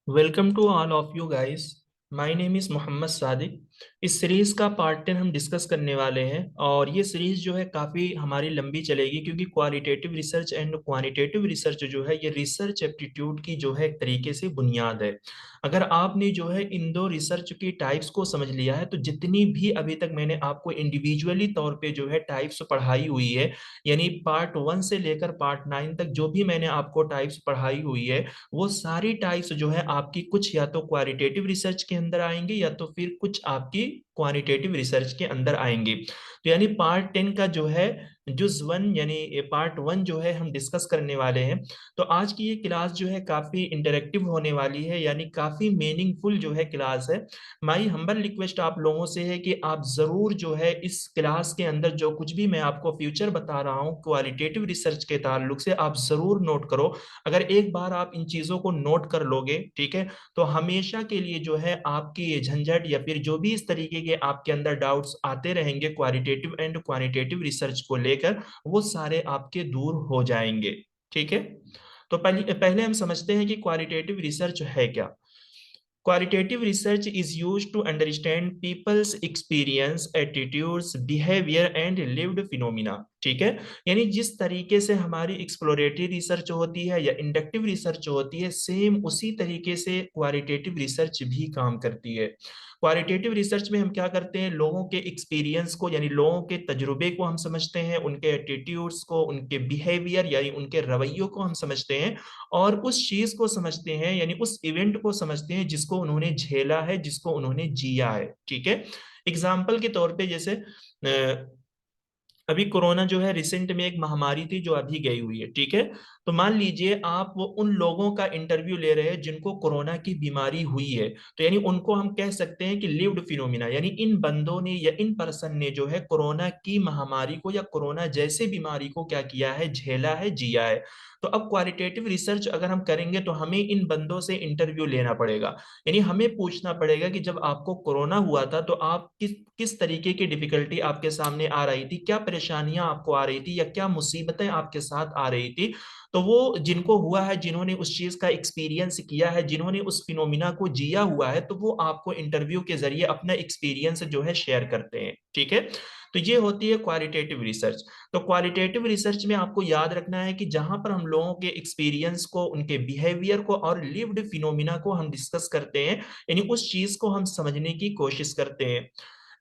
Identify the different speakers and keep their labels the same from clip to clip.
Speaker 1: Welcome to all of you guys. My name is Mohammad Sadiq. इस series का part 10 हम discuss करने वाले हैं और ये सीरीज़ जो है काफ़ी हमारी लंबी चलेगी क्योंकि qualitative research and quantitative research जो है ये रिसर्च एप्टीट्यूड की जो है एक तरीके से बुनियाद है। अगर आपने जो है इन दो रिसर्च की टाइप्स को समझ लिया है तो जितनी भी अभी तक मैंने आपको इंडिविजुअली तौर पे जो है टाइप्स पढ़ाई हुई है, यानी पार्ट 1 से लेकर पार्ट 9 तक जो भी मैंने आपको टाइप्स पढ़ाई हुई है, वो सारी टाइप्स जो है आपकी कुछ या तो क्वालिटेटिव रिसर्च के अंदर आएंगे या तो फिर कुछ आपकी क्वांटिटेटिव रिसर्च के अंदर आएंगे। तो यानी पार्ट 10 का जो है जुज वन यानी पार्ट 1 जो है हम डिस्कस करने वाले हैं। तो आज की ये क्लास जो है काफी इंटरेक्टिव होने वाली है, यानी काफी मीनिंगफुल जो है क्लास है। माई हम्बल रिक्वेस्ट आप लोगों से है कि आप जरूर जो है इस क्लास के अंदर जो कुछ भी मैं आपको फ्यूचर बता रहा हूँ क्वालिटेटिव रिसर्च के ताल्लुक से आप जरूर नोट करो। अगर एक बार आप इन चीजों को नोट कर लोगे, ठीक है, तो हमेशा के लिए जो है आपकी ये झंझट या फिर जो भी इस तरीके के आपके अंदर डाउट्स आते रहेंगे क्वालिटेटिव एंड क्वांटिटेटिव रिसर्च को लेकर, वो सारे आपके दूर हो जाएंगे। ठीक है, तो पहले पहले हम समझते हैं कि क्वालिटेटिव रिसर्च है क्या। Qualitative research is used to understand people's experience, attitudes, behavior and lived phenomena। ठीक है, यानी जिस तरीके से हमारी एक्सप्लोरेटरी रिसर्च होती है या इंडक्टिव रिसर्च होती है, सेम उसी तरीके से क्वालिटेटिव रिसर्च भी काम करती है। क्वालिटेटिव रिसर्च में हम क्या करते हैं, लोगों के एक्सपीरियंस को यानी लोगों के तजुर्बे को हम समझते हैं, उनके एटीट्यूड्स को, उनके बिहेवियर यानी उनके रवैयों को हम समझते हैं और उस चीज को समझते हैं यानी उस इवेंट को समझते हैं जिसको उन्होंने झेला है, जिसको उन्होंने जिया है। ठीक है, एग्जाम्पल के तौर पे जैसे अभी कोरोना जो है रिसेंट में एक महामारी थी जो अभी गई हुई है। ठीक है, तो मान लीजिए आप वो उन लोगों का इंटरव्यू ले रहे हैं जिनको कोरोना की बीमारी हुई है, तो यानी उनको हम कह सकते हैं कि लिव्ड फिनोमिना, यानी इन बंदों ने या इन पर्सन ने जो है कोरोना की महामारी को या कोरोना जैसे बीमारी को क्या किया है, झेला है, जिया है। तो अब क्वालिटेटिव रिसर्च अगर हम करेंगे तो हमें इन बंदों से इंटरव्यू लेना पड़ेगा, यानी हमें पूछना पड़ेगा कि जब आपको कोरोना हुआ था तो आप किस किस तरीके की डिफिकल्टी आपके सामने आ रही थी, क्या परेशानियां आपको आ रही थी या क्या मुसीबतें आपके साथ आ रही थी। तो वो जिनको हुआ है, जिन्होंने उस चीज का एक्सपीरियंस किया है, जिन्होंने उस फिनोमिना को जिया हुआ है, तो वो आपको इंटरव्यू के जरिए अपना एक्सपीरियंस जो है शेयर करते हैं। ठीक है, तो ये होती है क्वालिटेटिव रिसर्च। तो क्वालिटेटिव रिसर्च में आपको याद रखना है कि जहां पर हम लोगों के एक्सपीरियंस को, उनके बिहेवियर को और लिव्ड फिनोमिना को हम डिस्कस करते हैं, यानी उस चीज को हम समझने की कोशिश करते हैं।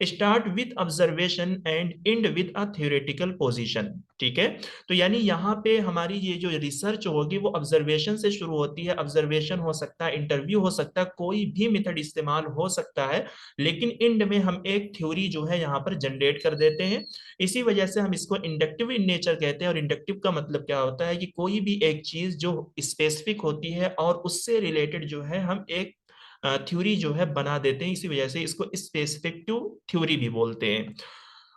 Speaker 1: Start with observation and and with a theoretical position. ठीक है, तो यानी यहाँ पे हमारी ये जो रिसर्च होगी वो ऑब्जर्वेशन से शुरू होती है। ऑब्जर्वेशन हो सकता है, इंटरव्यू हो सकता है, कोई भी मेथड इस्तेमाल हो सकता है, लेकिन एंड में हम एक थ्योरी जो है यहाँ पर जनरेट कर देते हैं। इसी वजह से हम इसको इंडक्टिव इन नेचर कहते हैं। और इंडक्टिव का मतलब क्या होता है कि कोई भी एक चीज जो स्पेसिफिक होती है और उससे रिलेटेड जो है हम एक थ्योरी जो है बना देते हैं, इसी वजह से इसको स्पेसिफिक थ्योरी भी बोलते हैं।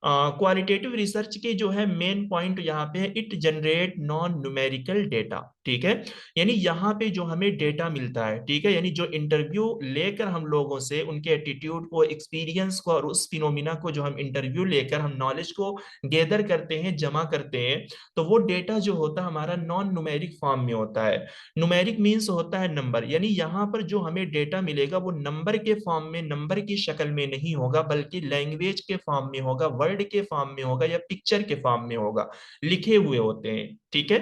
Speaker 1: क्वालिटेटिव रिसर्च के जो है मेन पॉइंट यहाँ पे है, it generate non numerical data. ठीक है, यानी यहाँ पे जो हमें डेटा मिलता है, ठीक है, यानी जो इंटरव्यू लेकर हम लोगों से उनके एटीट्यूड को, एक्सपीरियंस को और उस फिनोमिना को जो हम इंटरव्यू लेकर हम नॉलेज को गैदर करते हैं, जमा करते हैं, तो वो डेटा जो होता है हमारा नॉन न्यूमेरिक फॉर्म में होता है। न्यूमेरिक मीन्स होता है नंबर, यानी यहाँ पर जो हमें डेटा मिलेगा वो नंबर के फॉर्म में, नंबर की शक्ल में नहीं होगा, बल्कि लैंग्वेज के फॉर्म में होगा, वर्ड के फॉर्म में होगा या पिक्चर के फॉर्म में होगा, लिखे हुए होते हैं। ठीक है,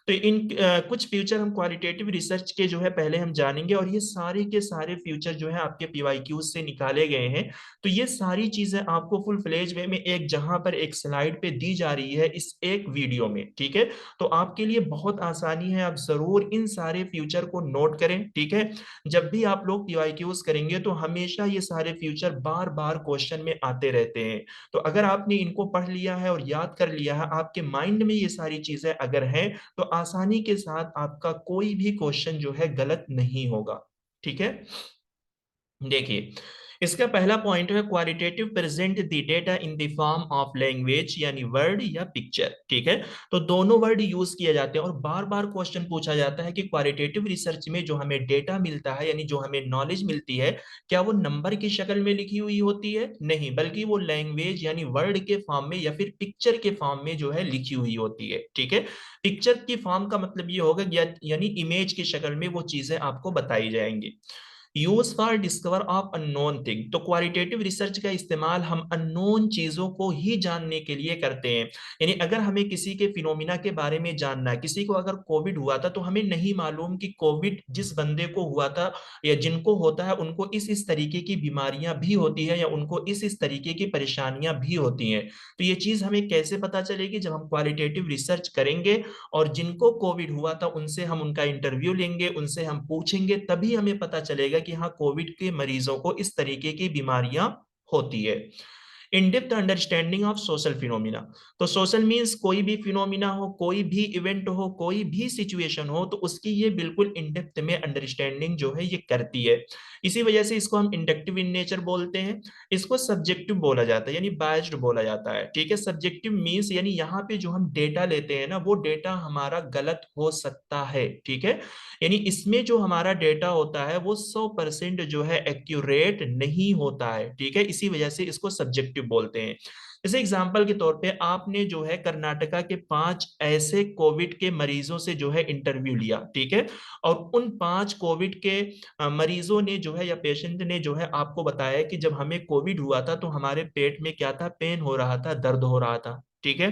Speaker 1: तो इन कुछ फ्यूचर हम क्वालिटेटिव रिसर्च के जो है पहले हम जानेंगे, और ये सारे के सारे फ्यूचर जो है आपके पीवाईक्यूज से निकाले गए हैं। तो ये सारी चीजें आपको फुल फ्लेज वे में एक जहां पर एक स्लाइड पे दी जा रही है इस एक वीडियो में। ठीक है, तो आपके लिए बहुत आसानी है, आप जरूर इन सारे फ्यूचर को नोट करें। ठीक है, जब भी आप लोग पीवाईक्यूज करेंगे तो हमेशा ये सारे फ्यूचर बार बार क्वेश्चन में आते रहते हैं। तो अगर आपने इनको पढ़ लिया है और याद कर लिया है, आपके माइंड में ये सारी चीजें अगर हैं, तो आसानी के साथ आपका कोई भी क्वेश्चन जो है गलत नहीं होगा। ठीक है, देखिए इसका पहला पॉइंट है qualitative present the data in the form of language यानी वर्ड या पिक्चर। ठीक है, तो दोनों वर्ड यूज किए जाते हैं और बार बार क्वेश्चन पूछा जाता है कि क्वालिटेटिव रिसर्च में जो हमें डेटा मिलता है यानी जो हमें नॉलेज मिलती है, क्या वो नंबर की शक्ल में लिखी हुई होती है? नहीं, बल्कि वो लैंग्वेज यानी वर्ड के फॉर्म में या फिर पिक्चर के फॉर्म में जो है लिखी हुई होती है। ठीक है, पिक्चर की फॉर्म का मतलब ये होगा यानी इमेज की शक्ल में वो चीजें आपको बताई जाएंगी। Use for discover of unknown thing, तो क्वालिटेटिव रिसर्च का इस्तेमाल हम अननोन चीजों को ही जानने के लिए करते हैं। यानी अगर हमें किसी के फिनोमिना के बारे में जानना है, किसी को अगर कोविड हुआ था तो हमें नहीं मालूम कि कोविड जिस बंदे को हुआ था या जिनको होता है उनको इस तरीके की बीमारियां भी होती है या उनको इस तरीके की परेशानियां भी होती हैं। तो ये चीज हमें कैसे पता चलेगी? जब हम क्वालिटेटिव रिसर्च करेंगे और जिनको कोविड हुआ था उनसे हम उनका इंटरव्यू लेंगे, उनसे हम पूछेंगे, तभी हमें पता चलेगा कि हाँ कोविड के मरीजों को इस तरीके की बीमारियां होती है। In depth understanding of social phenomena, तो सोशल मीन्स कोई भी फिनोमिना हो, कोई भी इवेंट हो, कोई भी सिचुएशन हो, तो उसकी ये बिल्कुल इन डेप्थ में अंडरस्टैंडिंग जो है ये करती है। इसी वजह से इसको हम इंडक्टिव इन नेचर बोलते हैं। इसको सब्जेक्टिव बोला जाता है यानी बायस्ड बोला जाता है। ठीक है, सब्जेक्टिव मीन्स यानी यहाँ पे जो हम डेटा लेते हैं ना वो डेटा हमारा गलत हो सकता है। ठीक है, यानी इसमें जो हमारा डेटा होता है वो 100% जो है एक्यूरेट नहीं होता है। ठीक है, इसी वजह से इसको सब्जेक्टिव बोलते हैं। जैसे एग्जांपल के तौर पे आपने जो है कर्नाटका के 5 ऐसे कोविड के मरीजों से जो है इंटरव्यू लिया। ठीक है, और उन 5 कोविड के मरीजों ने जो है या पेशेंट ने जो है आपको बताया कि जब हमें कोविड हुआ था तो हमारे पेट में क्या था, पेन हो रहा था, दर्द हो रहा था। ठीक है,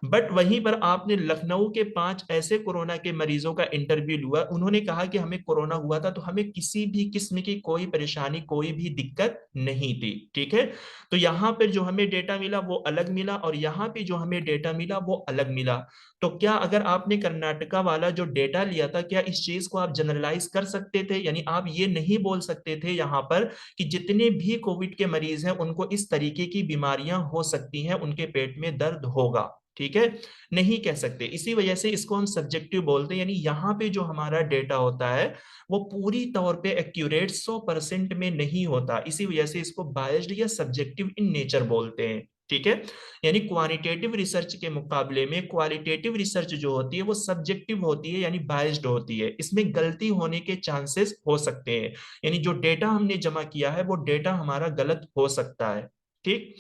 Speaker 1: बट वहीं पर आपने लखनऊ के 5 ऐसे कोरोना के मरीजों का इंटरव्यू लिया, उन्होंने कहा कि हमें कोरोना हुआ था तो हमें किसी भी किस्म की कोई परेशानी, कोई भी दिक्कत नहीं थी। ठीक है, तो यहाँ पर जो हमें डेटा मिला वो अलग मिला और यहाँ पे जो हमें डेटा मिला वो अलग मिला। तो क्या अगर आपने कर्नाटका वाला जो डेटा लिया था, क्या इस चीज को आप जनरलाइज कर सकते थे? यानी आप ये नहीं बोल सकते थे यहाँ पर कि जितने भी कोविड के मरीज हैं उनको इस तरीके की बीमारियां हो सकती हैं, उनके पेट में दर्द होगा। ठीक है, नहीं कह सकते। इसी वजह से इसको हम सब्जेक्टिव बोलते हैं, यानी यहाँ पे जो हमारा डेटा होता है वो पूरी तौर पे एक्यूरेट 100% में नहीं होता। इसी वजह से इसको बायस्ड या सब्जेक्टिव इन नेचर बोलते हैं। ठीक है, यानी क्वांटिटेटिव रिसर्च के मुकाबले में क्वालिटेटिव रिसर्च जो होती है वो सब्जेक्टिव होती है यानी बायस्ड होती है। इसमें गलती होने के चांसेस हो सकते हैं, यानी जो डेटा हमने जमा किया है वो डेटा हमारा गलत हो सकता है। ठीक,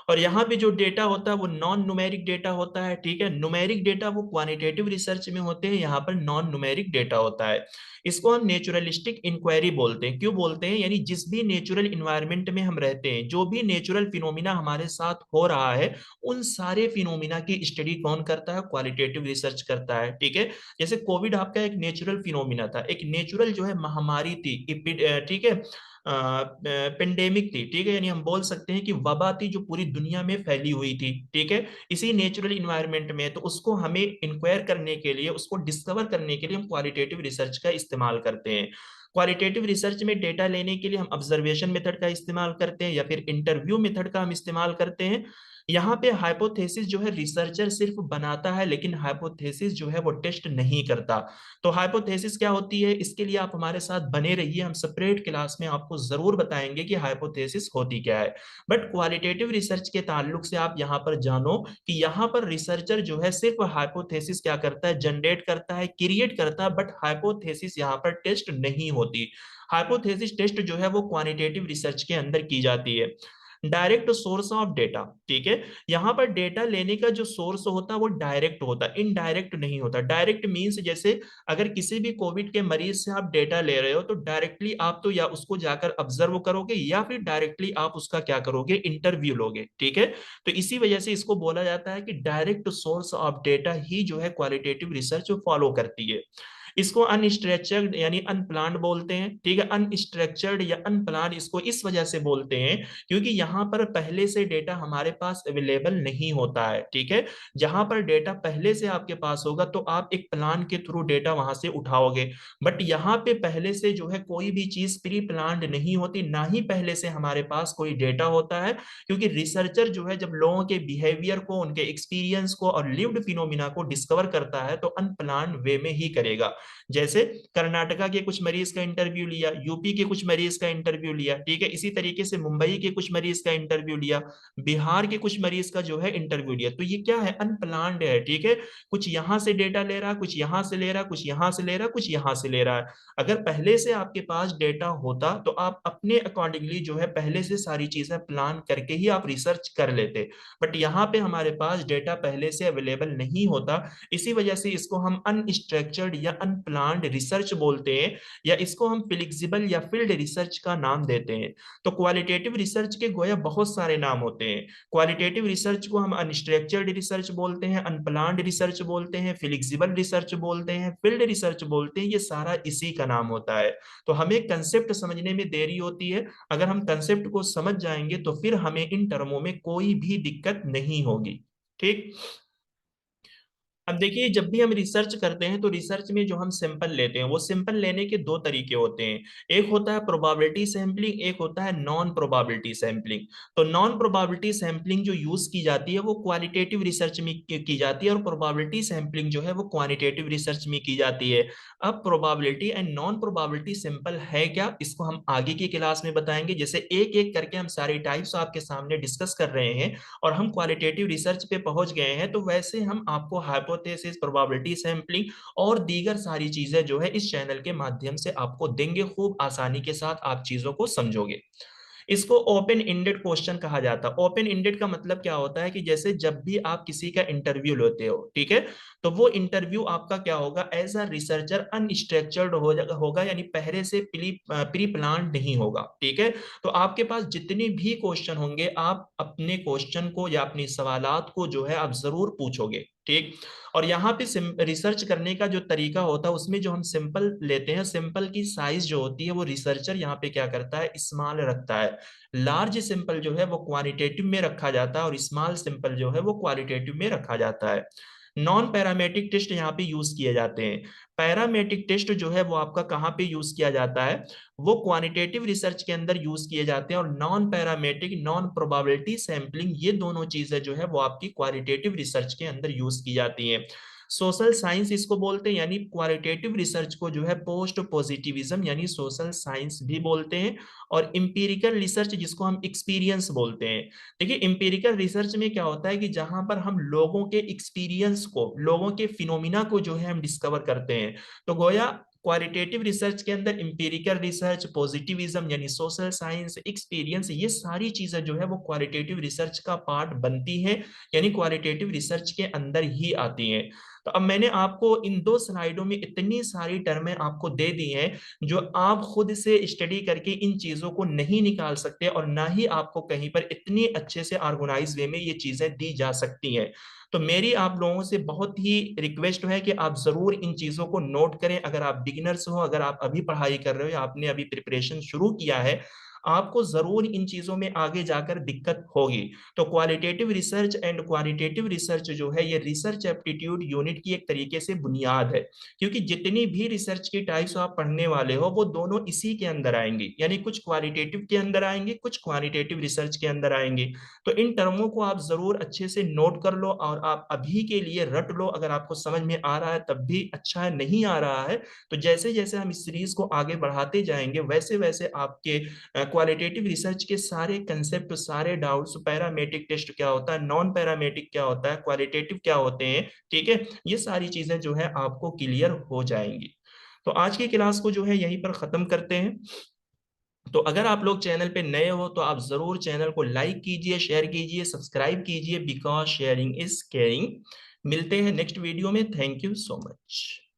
Speaker 1: और यहाँ पे जो डेटा होता है वो नॉन न्यूमेरिक डेटा होता है। ठीक है, न्यूमेरिक डेटा वो क्वांटिटेटिव रिसर्च में होते हैं, यहाँ पर नॉन न्यूमेरिक डेटा होता है। इसको हम नेचुरलिस्टिक इंक्वायरी बोलते हैं। क्यों बोलते हैं? यानी जिस भी नेचुरल इन्वायरमेंट में हम रहते हैं, जो भी नेचुरल फिनोमिना हमारे साथ हो रहा है, उन सारे फिनोमिना की स्टडी कौन करता है? क्वालिटेटिव रिसर्च करता है। ठीक है, जैसे कोविड आपका एक नेचुरल फिनोमिना था, एक नेचुरल जो है महामारी थी, ठीक है, पेंडेमिक थी। ठीक है, यानी हम बोल सकते हैं कि वबा थी जो पूरी दुनिया में फैली हुई थी। ठीक है, इसी नेचुरल इन्वायरमेंट में, तो उसको हमें इंक्वायर करने के लिए, उसको डिस्कवर करने के लिए हम क्वालिटेटिव रिसर्च का इस्तेमाल करते हैं। क्वालिटेटिव रिसर्च में डेटा लेने के लिए हम ऑब्जर्वेशन मेथड का इस्तेमाल करते हैं या फिर इंटरव्यू मेथड का हम इस्तेमाल करते हैं। यहाँ पे हाइपोथेसिस जो है रिसर्चर सिर्फ बनाता है, लेकिन हाइपोथेसिस जो है वो टेस्ट नहीं करता। तो हाइपोथेसिस क्या होती है, इसके लिए आप हमारे साथ बने रहिए, हम सेपरेट क्लास में आपको जरूर बताएंगे कि हाइपोथेसिस होती क्या है। बट क्वालिटेटिव रिसर्च के ताल्लुक से आप यहाँ पर जानो कि यहाँ पर रिसर्चर जो है सिर्फ हाइपोथेसिस क्या करता है, जनरेट करता है, क्रिएट करता है, बट हाइपोथेसिस यहाँ पर टेस्ट नहीं होती। हाइपोथेसिस टेस्ट जो है वो क्वांटिटेटिव रिसर्च के अंदर की जाती है। डायरेक्ट सोर्स ऑफ डेटा, ठीक है, यहां पर डेटा लेने का जो सोर्स होता है वो डायरेक्ट होता है, इनडायरेक्ट नहीं होता। डायरेक्ट मींस जैसे अगर किसी भी कोविड के मरीज से आप डेटा ले रहे हो तो डायरेक्टली आप तो या उसको जाकर ऑब्जर्व करोगे या फिर डायरेक्टली आप उसका क्या करोगे, इंटरव्यू लोगे। ठीक है, तो इसी वजह से इसको बोला जाता है कि डायरेक्ट सोर्स ऑफ डेटा ही जो है क्वालिटेटिव रिसर्च फॉलो करती है। इसको अनस्ट्रक्चर्ड यानी अनप्लान्ड बोलते हैं। ठीक है, अनस्ट्रक्चर्ड या अनप्लान्ड इसको इस वजह से बोलते हैं क्योंकि यहाँ पर पहले से डेटा हमारे पास अवेलेबल नहीं होता है। ठीक है, जहां पर डेटा पहले से आपके पास होगा तो आप एक प्लान के थ्रू डेटा वहां से उठाओगे, बट यहाँ पे पहले से जो है कोई भी चीज प्री प्लान्ड नहीं होती, ना ही पहले से हमारे पास कोई डेटा होता है। क्योंकि रिसर्चर जो है जब लोगों के बिहेवियर को, उनके एक्सपीरियंस को और लिव्ड फिनोमिना को डिस्कवर करता है तो अनप्लान्ड वे में ही करेगा। जैसे कर्नाटका के कुछ मरीज का इंटरव्यू लिया, यूपी के कुछ मरीज का इंटरव्यू लिया, ठीक है, इसी तरीके से मुंबई के कुछ मरीज का इंटरव्यू लिया, बिहार के कुछ मरीज का जो है इंटरव्यू लिया। तो ये क्या है, अनप्लान्ड है, ठीक है, कुछ यहां से डेटा ले रहा है, कुछ यहां से ले रहा है, कुछ यहां से ले रहा है, कुछ यहां से ले रहा है। अगर पहले से आपके पास डेटा होता तो आप अपने अकॉर्डिंगली जो है पहले से सारी चीजें प्लान करके ही आप रिसर्च कर लेते। बट यहाँ पे हमारे पास डेटा पहले से अवेलेबल नहीं होता, इसी वजह से इसको हम अनस्ट्रक्चर्ड या अनप्लान्ड रिसर्च बोलते हैं, या इसको हम फ्लेक्सिबल या फील्ड रिसर्च का नाम देते हैं। तो क्वालिटेटिव रिसर्च के गोया बहुत सारे नाम होते हैं। क्वालिटेटिव रिसर्च को हम अनस्ट्रक्चर्ड रिसर्च बोलते हैं, अनप्लान्ड रिसर्च बोलते हैं, फ्लेक्सिबल रिसर्च बोलते हैं, फील्ड रिसर्च बोलते हैं, ये सारा इसी का नाम होता है। तो हमें कंसेप्ट समझने में देरी होती है, अगर हम कंसेप्ट को समझ जाएंगे तो फिर हमें इन टर्मों में कोई भी दिक्कत नहीं होगी। ठीक। अब देखिए, जब भी हम रिसर्च करते हैं तो रिसर्च में जो हम सैंपल लेते हैं वो सैंपल लेने के दो तरीके होते हैं। एक होता है प्रोबेबिलिटी सैंपलिंग, एक होता है नॉन प्रोबेबिलिटी सैंपलिंग। तो नॉन प्रोबेबिलिटी सैंपलिंग जो यूज की जाती है वो क्वालिटेटिव रिसर्च में की जाती है, और प्रोबेबिलिटी सैंपलिंग जो है वो क्वांटिटेटिव रिसर्च में की जाती है। अब probability and non probability sample है क्या, इसको हम आगे की क्लास में बताएंगे। जैसे एक एक करके हम सारी टाइप्स आपके सामने डिस्कस कर रहे हैं और हम क्वालिटेटिव रिसर्च पे पहुंच गए हैं, तो वैसे हम आपको हाइपोथेसिस, प्रोबेबिलिटी सैंपलिंग और दीगर सारी चीजें जो है इस चैनल के माध्यम से आपको देंगे, खूब आसानी के साथ आप चीजों को समझोगे। इसको ओपन इंडेड क्वेश्चन कहा जाता है। ओपन इंडेड का मतलब क्या होता है कि जैसे जब भी आप किसी का इंटरव्यू लेते हो, ठीक है, तो वो इंटरव्यू आपका क्या होगा, एज अ रिसर्चर अनस्ट्रक्चर्ड होगा, यानी पहले से प्री प्लान नहीं होगा, ठीक है। तो आपके पास जितने भी क्वेश्चन होंगे, आप अपने क्वेश्चन को या अपनी सवालात को जो है आप जरूर पूछोगे, ठीक। और यहाँ पे रिसर्च करने का जो तरीका होता है उसमें जो हम सिंपल लेते हैं, सिंपल की साइज जो होती है वो रिसर्चर यहाँ पे क्या करता है, स्मॉल रखता है। लार्ज सिंपल जो है वो क्वांटिटेटिव में रखा जाता है और स्मॉल सिंपल जो है वो क्वालिटेटिव में रखा जाता है। नॉन पैरामेट्रिक टेस्ट यहाँ पे यूज किए जाते हैं। पैरामेट्रिक टेस्ट जो है वो आपका कहाँ पे यूज किया जाता है, वो क्वांटिटेटिव रिसर्च के अंदर यूज किए जाते हैं। और non parametric, non probability sampling, ये दोनों चीजें जो है वो आपकी क्वालिटेटिव रिसर्च के अंदर यूज की जाती हैं। सोशल साइंस इसको बोलते हैं, यानी क्वालिटेटिव रिसर्च को जो है पोस्ट पॉजिटिविज्म यानी सोशल साइंस भी बोलते हैं। और इंपीरिकल रिसर्च जिसको हम एक्सपीरियंस बोलते हैं। देखिए, इंपीरिकल रिसर्च में क्या होता है कि जहां पर हम लोगों के एक्सपीरियंस को, लोगों के फिनोमिना को जो है हम डिस्कवर करते हैं। तो गोया क्वालिटेटिव रिसर्च के अंदर इंपीरिकल रिसर्च, पॉजिटिविज्म यानी सोशल साइंस, एक्सपीरियंस, ये सारी चीजें जो है वो क्वालिटेटिव रिसर्च का पार्ट बनती हैं, यानी क्वालिटेटिव रिसर्च के अंदर ही आती हैं। तो अब मैंने आपको इन दो स्लाइडों में इतनी सारी टर्में आपको दे दी हैं जो आप खुद से स्टडी करके इन चीजों को नहीं निकाल सकते, और ना ही आपको कहीं पर इतनी अच्छे से ऑर्गेनाइज वे में ये चीजें दी जा सकती हैं। तो मेरी आप लोगों से बहुत ही रिक्वेस्ट है कि आप जरूर इन चीजों को नोट करें। अगर आप बिगिनर्स हो, अगर आप अभी पढ़ाई कर रहे हो या आपने अभी प्रिपरेशन शुरू किया है, आपको जरूर इन चीजों में आगे जाकर दिक्कत होगी। तो qualitative research and qualitative research जो है ये रिसर्च एप्टीट्यूड यूनिट की एक तरीके से बुनियाद है, क्योंकि जितनी भी रिसर्च की टाइप्स आप पढ़ने वाले हो वो दोनों इसी के अंदर आएंगी, यानी कुछ क्वालिटेटिव के अंदर आएंगे, कुछ क्वांटिटेटिव रिसर्च के अंदर आएंगे। तो इन टर्मों को आप जरूर अच्छे से नोट कर लो और आप अभी के लिए रट लो। अगर आपको समझ में आ रहा है तब भी अच्छा है, नहीं आ रहा है तो जैसे जैसे हम इस सीरीज को आगे बढ़ाते जाएंगे वैसे वैसे आपके क्वालिटेटिव रिसर्च के सारे कंसेप्ट, सारे डाउट्स, पैरामेट्रिक टेस्ट क्या होता है, नॉन पैरामेट्रिक क्या होता है, क्वालिटेटिव क्या होते हैं, ठीक है, ये सारी चीजें जो है आपको क्लियर हो जाएंगी। तो आज की क्लास को जो है यहीं पर खत्म करते हैं। तो अगर आप लोग चैनल पे नए हो तो आप जरूर चैनल को लाइक कीजिए, शेयर कीजिए, सब्सक्राइब कीजिए, बिकॉज शेयरिंग इज केयरिंग। मिलते हैं नेक्स्ट वीडियो में। Thank you so much.